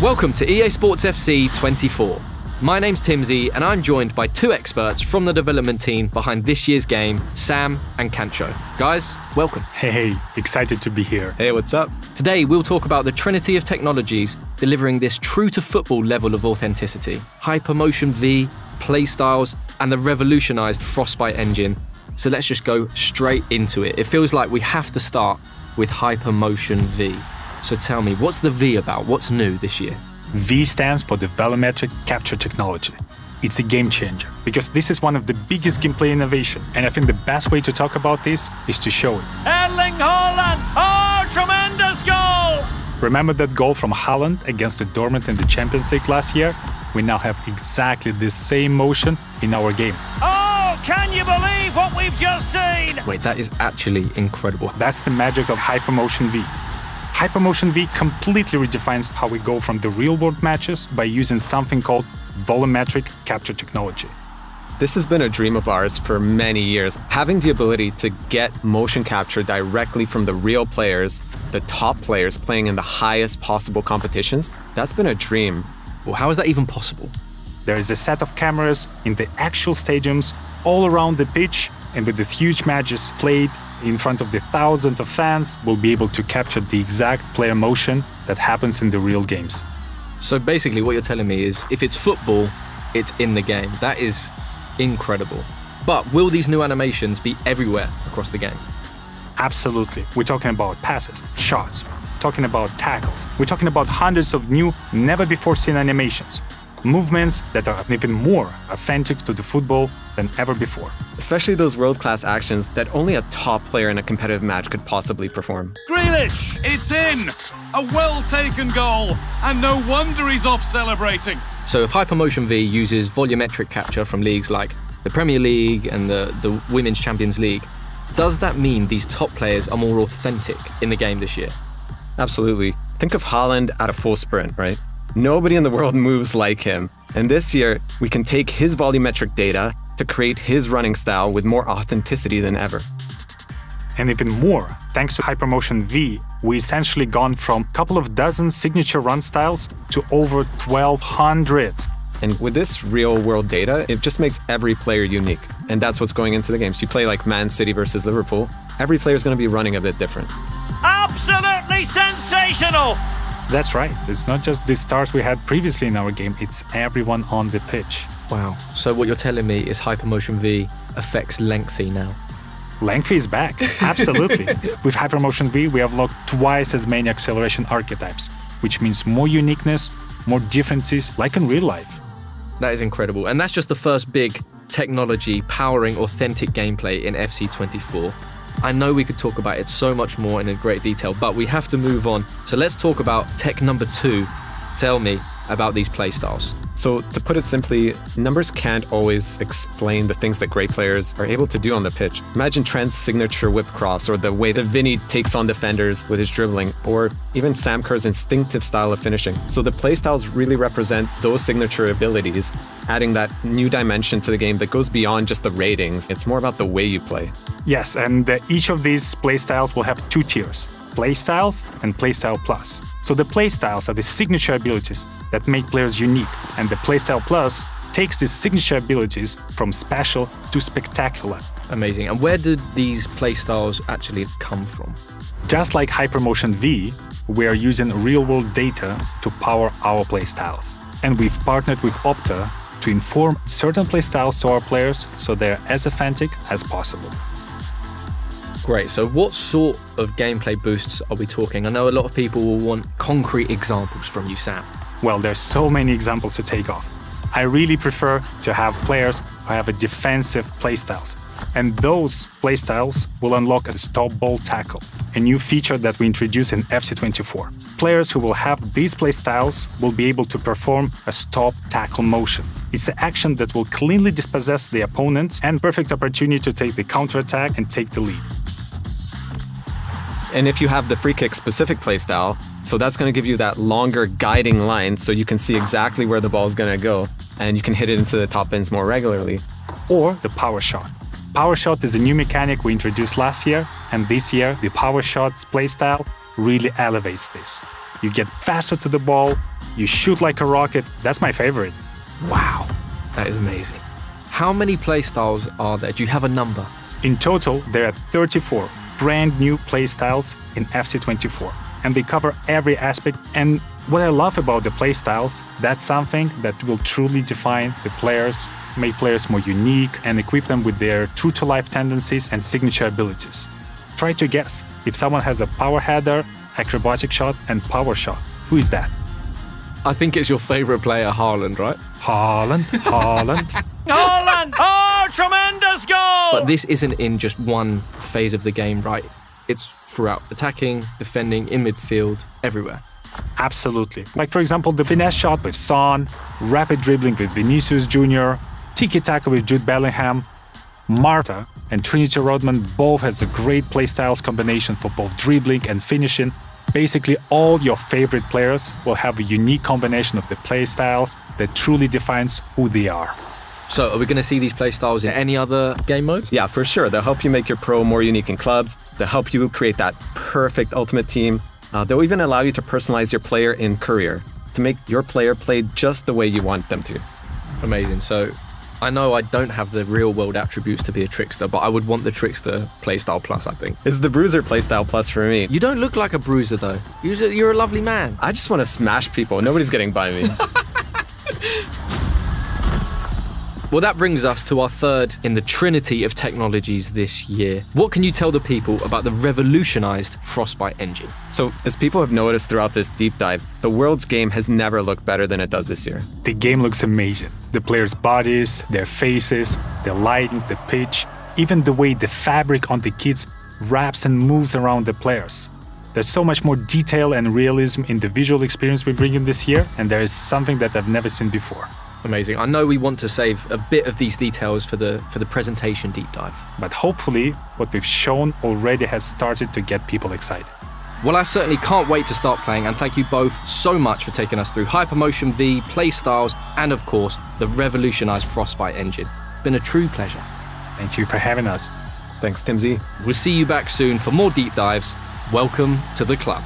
Welcome to EA Sports FC 24. My name's Timsy, and I'm joined by two experts from the development team behind this year's game, Sam and Cancho. Guys, welcome. Hey, excited to be here. Hey, what's up? Today, we'll talk about the trinity of technologies delivering this true-to-football level of authenticity. Hypermotion V, playstyles, and the revolutionized Frostbite engine. So let's just go straight into it. It feels like we have to start with Hypermotion V. So tell me, what's the V about? What's new this year? V stands for the volumetric capture technology. It's a game changer because this is one of the biggest gameplay innovation, and I think the best way to talk about this is to show it. Erling Haaland! Oh, tremendous goal! Remember that goal from Haaland against the Dortmund in the Champions League last year? We now have exactly the same motion in our game. Oh, can you believe what we've just seen? Wait, that is actually incredible. That's the magic of Hypermotion V. Hypermotion V completely redefines how we go from the real-world matches by using something called volumetric capture technology. This has been a dream of ours for many years. Having the ability to get motion capture directly from the real players, the top players playing in the highest possible competitions, that's been a dream. Well, how is that even possible? There is a set of cameras in the actual stadiums all around the pitch, and with these huge matches played in front of the thousands of fans, we'll be able to capture the exact player motion that happens in the real games. So basically what you're telling me is if it's football, it's in the game. That is incredible. But will these new animations be everywhere across the game? Absolutely. We're talking about passes, shots, talking about tackles. We're talking about hundreds of new, never-before-seen animations. Movements that are even more authentic to the football than ever before. Especially those world-class actions that only a top player in a competitive match could possibly perform. Grealish, it's in! A well-taken goal, and no wonder he's off celebrating. So if Hypermotion V uses volumetric capture from leagues like the Premier League and the Women's Champions League, does that mean these top players are more authentic in the game this year? Absolutely. Think of Haaland at a full sprint, right? Nobody in the world moves like him. And this year, we can take his volumetric data to create his running style with more authenticity than ever. And even more, thanks to Hypermotion V, we essentially gone from a couple of dozen signature run styles to over 1,200. And with this real-world data, it just makes every player unique. And that's what's going into the game. So you play like Man City versus Liverpool, every player is going to be running a bit different. Absolutely sensational! That's right. It's not just the stars we had previously in our game, it's everyone on the pitch. Wow. So what you're telling me is Hypermotion V affects lengthy now. Lengthy is back, absolutely. With Hypermotion V, we have locked twice as many acceleration archetypes, which means more uniqueness, more differences, like in real life. That is incredible. And that's just the first big technology powering authentic gameplay in FC 24. I know we could talk about it so much more and in great detail, but we have to move on. So let's talk about tech number 2. Tell me about these playstyles. So to put it simply, numbers can't always explain the things that great players are able to do on the pitch. Imagine Trent's signature whip cross, or the way that Vinny takes on defenders with his dribbling, or even Sam Kerr's instinctive style of finishing. So the playstyles really represent those signature abilities, adding that new dimension to the game that goes beyond just the ratings. It's more about the way you play. Yes, and each of these playstyles will have 2 tiers, Playstyles and Playstyle Plus. So the Playstyles are the signature abilities that make players unique, and the Playstyle Plus takes these signature abilities from special to spectacular. Amazing. And where did these playstyles actually come from? Just like Hypermotion V, we are using real-world data to power our playstyles. And we've partnered with Opta to inform certain playstyles to our players so they're as authentic as possible. Great. So what sort of gameplay boosts are we talking? I know a lot of people will want concrete examples from you, Sam. Well, there's so many examples to take off. I really prefer to have players who have a defensive playstyles. And those playstyles will unlock a stop ball tackle, a new feature that we introduced in FC24. Players who will have these playstyles will be able to perform a stop tackle motion. It's an action that will cleanly dispossess the opponent and perfect opportunity to take the counterattack and take the lead. And if you have the free kick specific playstyle, so that's going to give you that longer guiding line so you can see exactly where the ball is going to go and you can hit it into the top bins more regularly. Or the power shot. Power shot is a new mechanic we introduced last year, and this year the power shots playstyle really elevates this. you get faster to the ball, you shoot like a rocket. That's my favorite. Wow, that is amazing. How many playstyles are there? Do you have a number? In total, there are 34 brand new playstyles in FC24, and they cover every aspect. And what I love about the playstyles, that's something that will truly define the players, make players more unique, and equip them with their true-to-life tendencies and signature abilities. Try to guess if someone has a power header, acrobatic shot, and power shot. Who is that? I think it's your favorite player, Haaland, right? Haaland. Haaland! Oh, tremendous goal! But this isn't in just one phase of the game, right? It's throughout attacking, defending, in midfield, everywhere. Absolutely. Like, for example, the finesse shot with Son, rapid dribbling with Vinicius Jr., tiki-taka with Jude Bellingham, Marta and Trinity Rodman both has a great playstyles combination for both dribbling and finishing. Basically, all your favorite players will have a unique combination of the playstyles that truly defines who they are. So are we going to see these playstyles in any other game modes? Yeah, for sure. They'll help you make your pro more unique in clubs. They'll help you create that perfect ultimate team. They'll even allow you to personalize your player in career to make your player play just the way you want them to. Amazing. So I know I don't have the real world attributes to be a trickster, but I would want the trickster playstyle plus, I think. It's the bruiser playstyle plus for me. You don't look like a bruiser though. You're a lovely man. I just want to smash people. Nobody's getting by me. Well, that brings us to our third in the trinity of technologies this year. What can you tell the people about the revolutionized Frostbite engine? So, as people have noticed throughout this deep dive, the world's game has never looked better than it does this year. The game looks amazing. The players' bodies, their faces, the lighting, the pitch, even the way the fabric on the kits wraps and moves around the players. There's so much more detail and realism in the visual experience we bring in this year, and there is something that I've never seen before. Amazing. I know we want to save a bit of these details for the presentation deep dive. But hopefully, what we've shown already has started to get people excited. Well, I certainly can't wait to start playing, and thank you both so much for taking us through Hypermotion V, playstyles, and of course, the revolutionized Frostbite engine. Been a true pleasure. Thank you for having us. Thanks, Timsy. We'll see you back soon for more deep dives. Welcome to the club.